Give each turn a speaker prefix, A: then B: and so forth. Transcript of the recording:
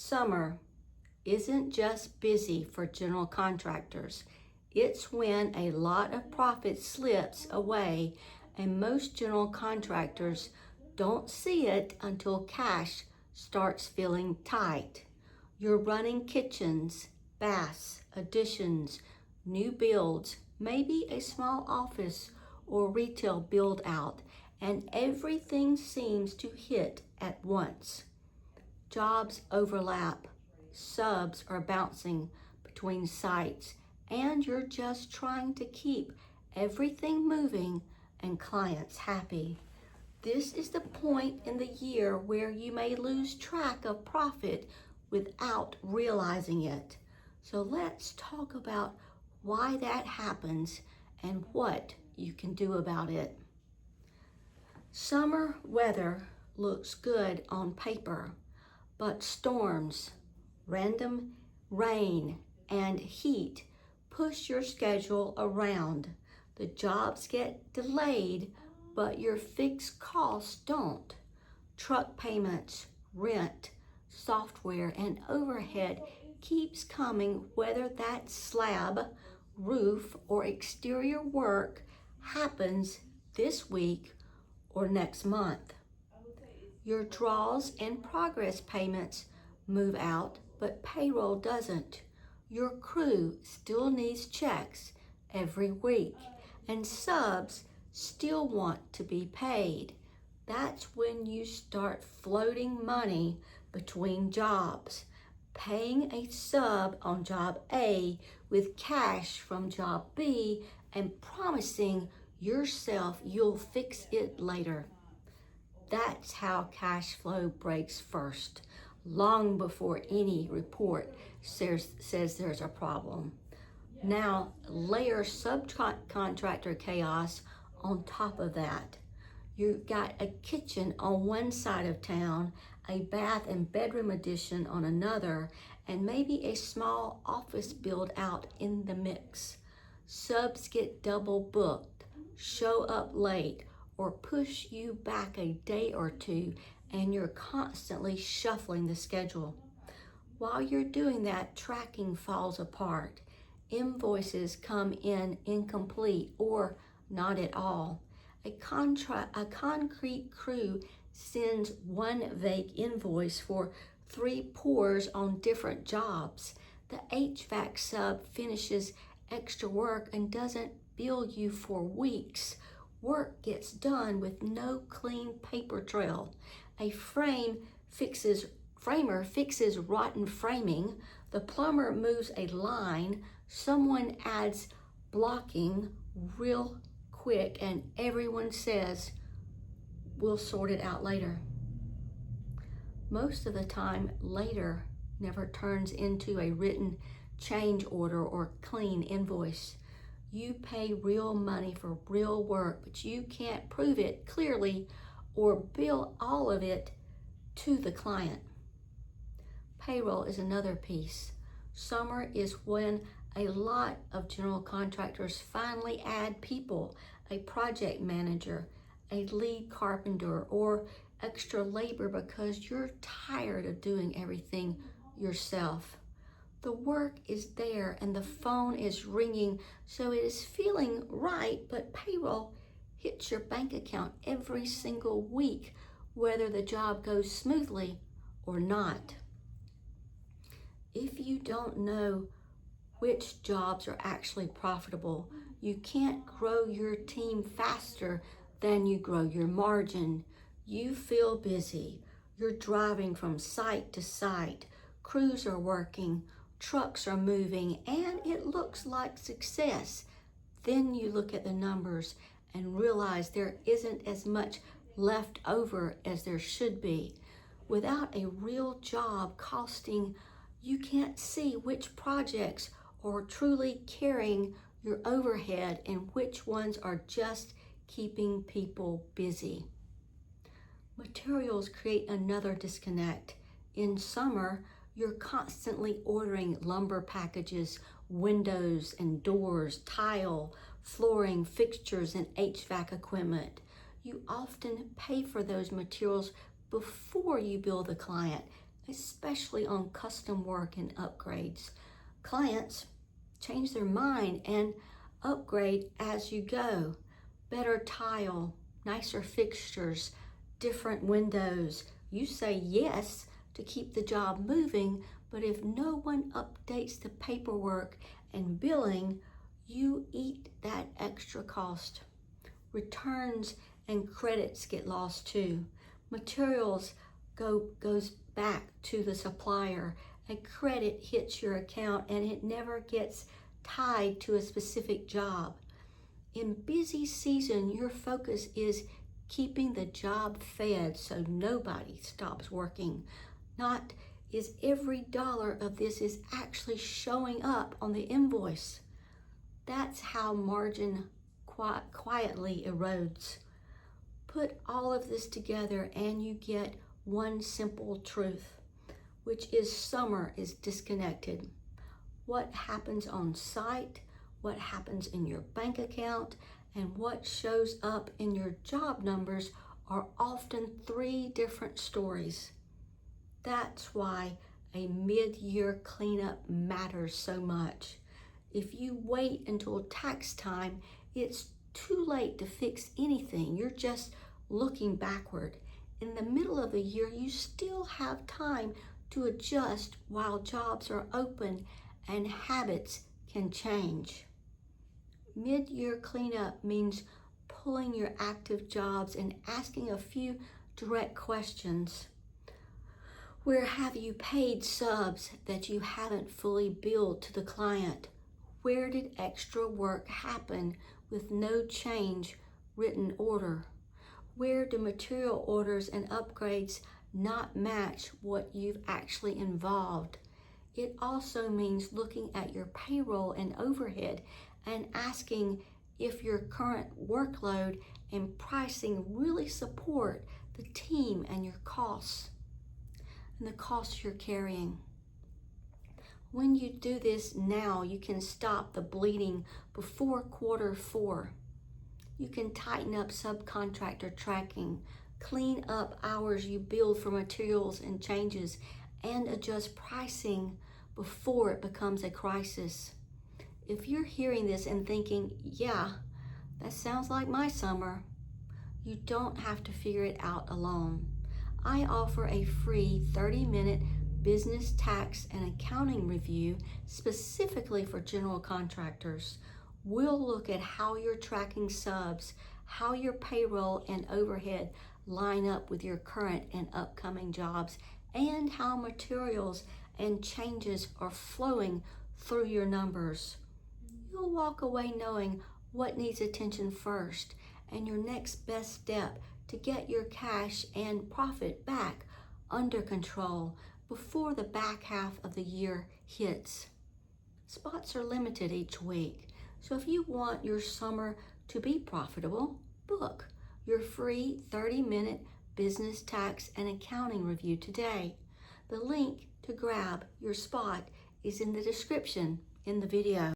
A: Summer isn't just busy for general contractors. It's when a lot of profit slips away, and most general contractors don't see it until cash starts feeling tight. You're running kitchens, baths, additions, new builds, maybe a small office or retail build out, and everything seems to hit at once. Jobs overlap, subs are bouncing between sites, and you're just trying to keep everything moving and clients happy. This is the point in the year where you may lose track of profit without realizing it. So let's talk about why that happens and what you can do about it. Summer weather looks good on paper, but storms, random rain, and heat push your schedule around. The jobs get delayed, but your fixed costs don't. Truck payments, rent, software, and overhead keeps coming, whether that slab, roof, or exterior work happens this week or next month. Your draws and progress payments move out, but payroll doesn't. Your crew still needs checks every week, and subs still want to be paid. That's when you start floating money between jobs, paying a sub on job A with cash from job B and promising yourself you'll fix it later. That's how cash flow breaks first, long before any report says there's a problem. Now, layer subcontractor chaos on top of that. You've got a kitchen on one side of town, a bath and bedroom addition on another, and maybe a small office build out in the mix. Subs get double booked, show up late, or push you back a day or two, and you're constantly shuffling the schedule. While you're doing that, tracking falls apart. Invoices come in incomplete or not at all. A concrete crew sends one vague invoice for 3 pours on different jobs. The HVAC sub finishes extra work and doesn't bill you for weeks. Work gets done with no clean paper trail. A framer fixes rotten framing. The plumber moves a line. Someone adds blocking real quick, and everyone says, "We'll sort it out later." Most of the time, later never turns into a written change order or clean invoice. You pay real money for real work, but you can't prove it clearly or bill all of it to the client. Payroll is another piece. Summer is when a lot of general contractors finally add people, a project manager, a lead carpenter, or extra labor because you're tired of doing everything yourself. The work is there and the phone is ringing, so it is feeling right, but payroll hits your bank account every single week, whether the job goes smoothly or not. If you don't know which jobs are actually profitable, you can't grow your team faster than you grow your margin. You feel busy. You're driving from site to site. Crews are working. Trucks are moving, and it looks like success. Then you look at the numbers and realize there isn't as much left over as there should be. Without a real job costing, you can't see which projects are truly carrying your overhead and which ones are just keeping people busy. Materials create another disconnect. In summer, you're constantly ordering lumber packages, windows and doors, tile, flooring, fixtures, and HVAC equipment. You often pay for those materials before you bill the client, especially on custom work and upgrades. Clients change their mind and upgrade as you go. Better tile, nicer fixtures, different windows. You say yes to keep the job moving, but if no one updates the paperwork and billing, you eat that extra cost. Returns and credits get lost too. Materials goes back to the supplier. A credit hits your account and it never gets tied to a specific job. In busy season, your focus is keeping the job fed so nobody stops working. Not is every dollar of this is actually showing up on the invoice. That's how margin quietly erodes. Put all of this together and you get one simple truth, which is summer is disconnected. What happens on site, what happens in your bank account, and what shows up in your job numbers are often three different stories. That's why a mid-year cleanup matters so much. If you wait until tax time, it's too late to fix anything. You're just looking backward. In the middle of the year, you still have time to adjust while jobs are open and habits can change. Mid-year cleanup means pulling your active jobs and asking a few direct questions. Where have you paid subs that you haven't fully billed to the client? Where did extra work happen with no change written order? Where do material orders and upgrades not match what you've actually involved? It also means looking at your payroll and overhead and asking if your current workload and pricing really support the team and your costs and the costs you're carrying. When you do this now, you can stop the bleeding before quarter 4. You can tighten up subcontractor tracking, clean up hours you bill for materials and changes, and adjust pricing before it becomes a crisis. If you're hearing this and thinking, yeah, that sounds like my summer, you don't have to figure it out alone. I offer a free 30-minute business tax and accounting review specifically for general contractors. We'll look at how you're tracking subs, how your payroll and overhead line up with your current and upcoming jobs, and how materials and changes are flowing through your numbers. You'll walk away knowing what needs attention first and your next best step to get your cash and profit back under control before the back half of the year hits. Spots are limited each week, so if you want your summer to be profitable, book your free 30-minute business tax and accounting review today. The link to grab your spot is in the description in the video.